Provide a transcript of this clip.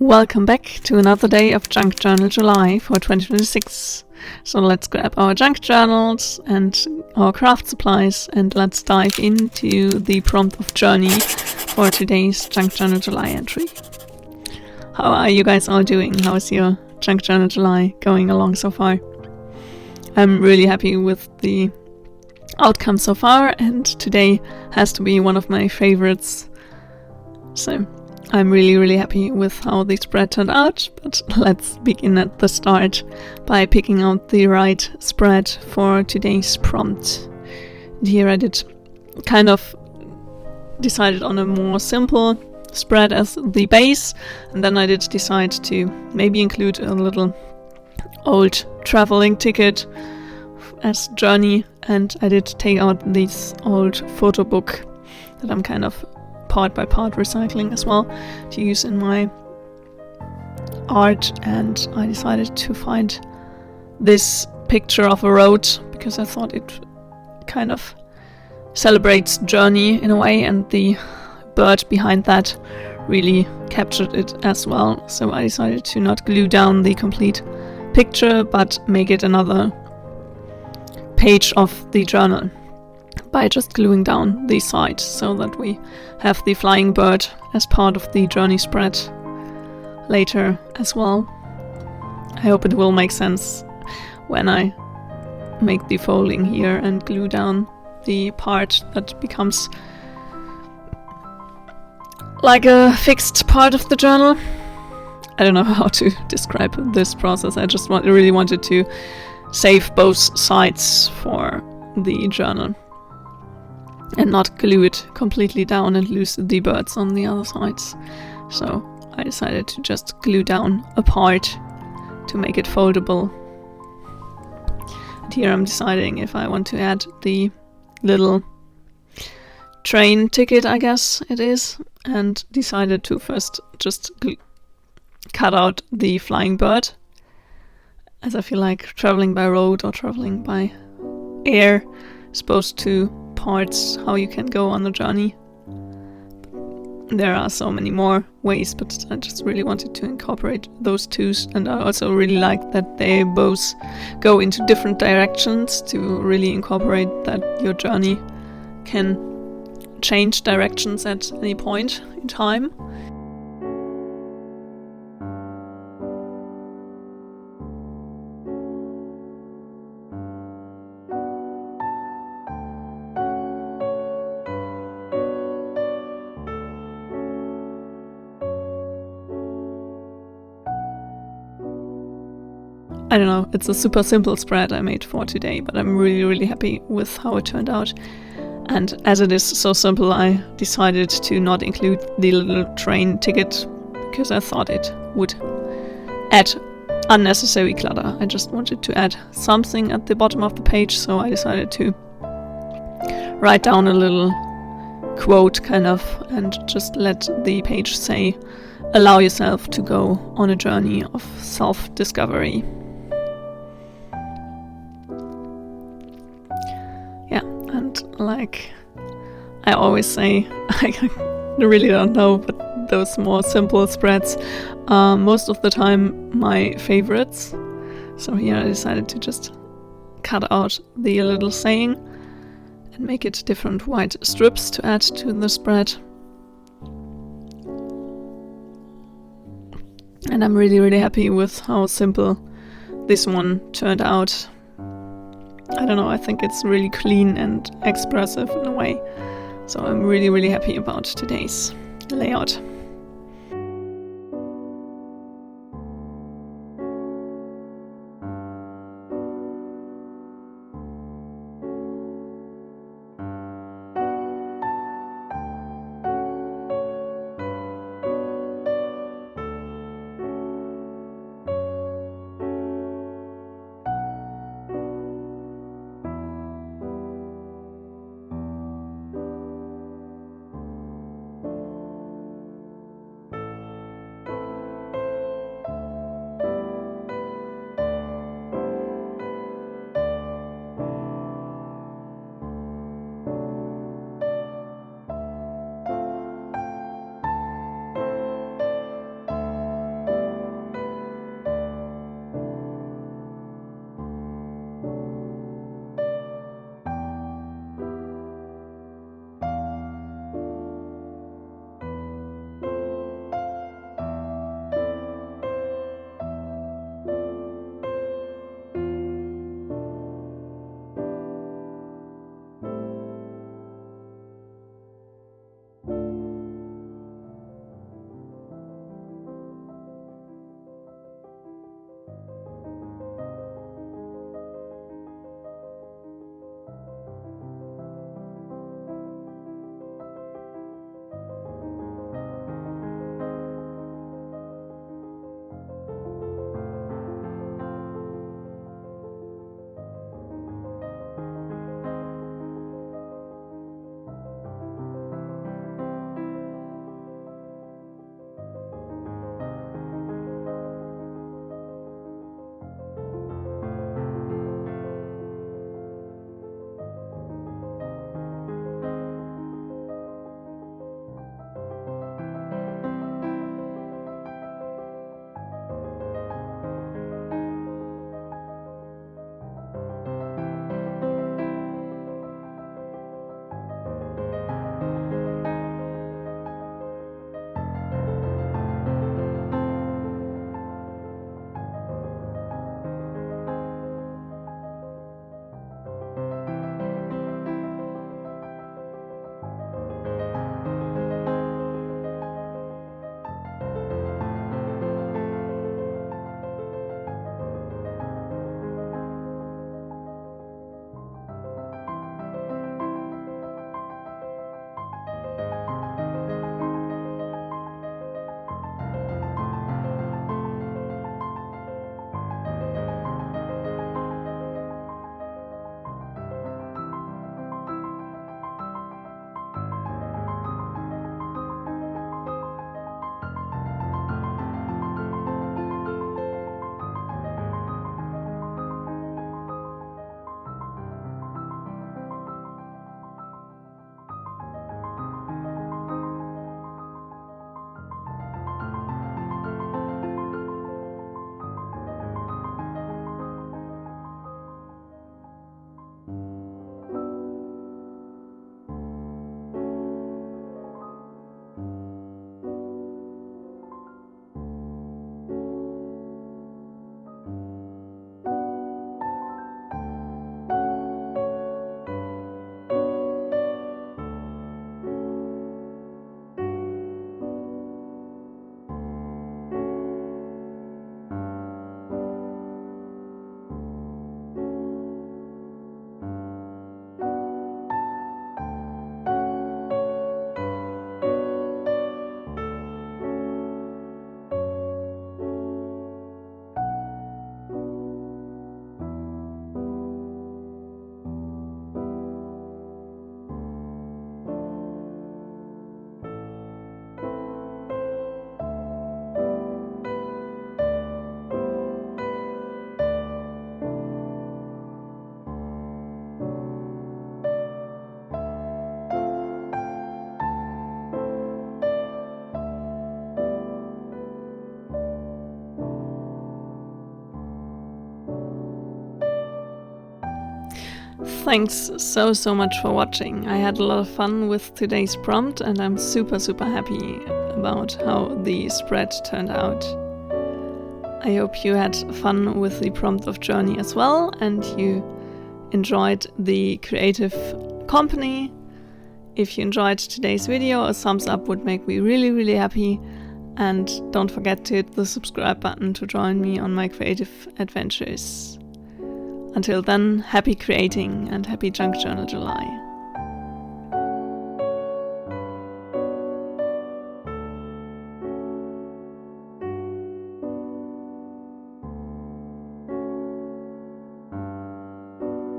Welcome back to another day of Junk Journal July for 2026. So let's grab our junk journals and our craft supplies and let's dive into the prompt of journey for today's Junk Journal July entry. How are you guys all doing? How is your Junk Journal July going along so far? I'm really happy with the outcome so far, and today has to be one of my favorites. So I'm really happy with how the spread turned out, but let's begin at the start by picking out the right spread for today's prompt. And here I did kind of decided on a more simple spread as the base, and then I did decide to maybe include a little old traveling ticket as journey, and I did take out this old photo book that I'm kind of part by part recycling as well to use in my art, and I decided to find this picture of a road because I thought it kind of celebrates journey in a way, and the bird behind that really captured it as well. So I decided to not glue down the complete picture but make it another page of the journal by just gluing down the side so that we have the flying bird as part of the journey spread later as well. I hope it will make sense when I make the folding here and glue down the part that becomes like a fixed part of the journal. I don't know how to describe this process. I just really wanted to save both sides for the journal and not glue it completely down and lose the birds on the other sides. So I decided to just glue down a part to make it foldable. And here I'm deciding if I want to add the little train ticket, I guess it is, and decided to first just cut out the flying bird, as I feel like traveling by road or traveling by air is supposed to parts how you can go on the journey. There are so many more ways, but I just really wanted to incorporate those two, and I also really like that they both go into different directions to really incorporate that your journey can change directions at any point in time. I don't know, it's a super simple spread I made for today, but I'm really happy with how it turned out. And as it is so simple, I decided to not include the little train ticket because I thought it would add unnecessary clutter. I just wanted to add something at the bottom of the page, so I decided to write down a little quote kind of and just let the page say, "Allow yourself to go on a journey of self-discovery." And like I always say, I really don't know, but those more simple spreads are most of the time my favorites. So here I decided to just cut out the little saying and make it different white strips to add to the spread. And I'm really happy with how simple this one turned out. I don't know, I think it's really clean and expressive in a way. So I'm really happy about today's layout. thanks so much for watching. I had a lot of fun with today's prompt and I'm super happy about how the spread turned out. I hope you had fun with the prompt of Journey as well and you enjoyed the creative company. If you enjoyed today's video, a thumbs up would make me really happy. And don't forget to hit the subscribe button to join me on my creative adventures. Until then, happy creating and happy Junk Journal July.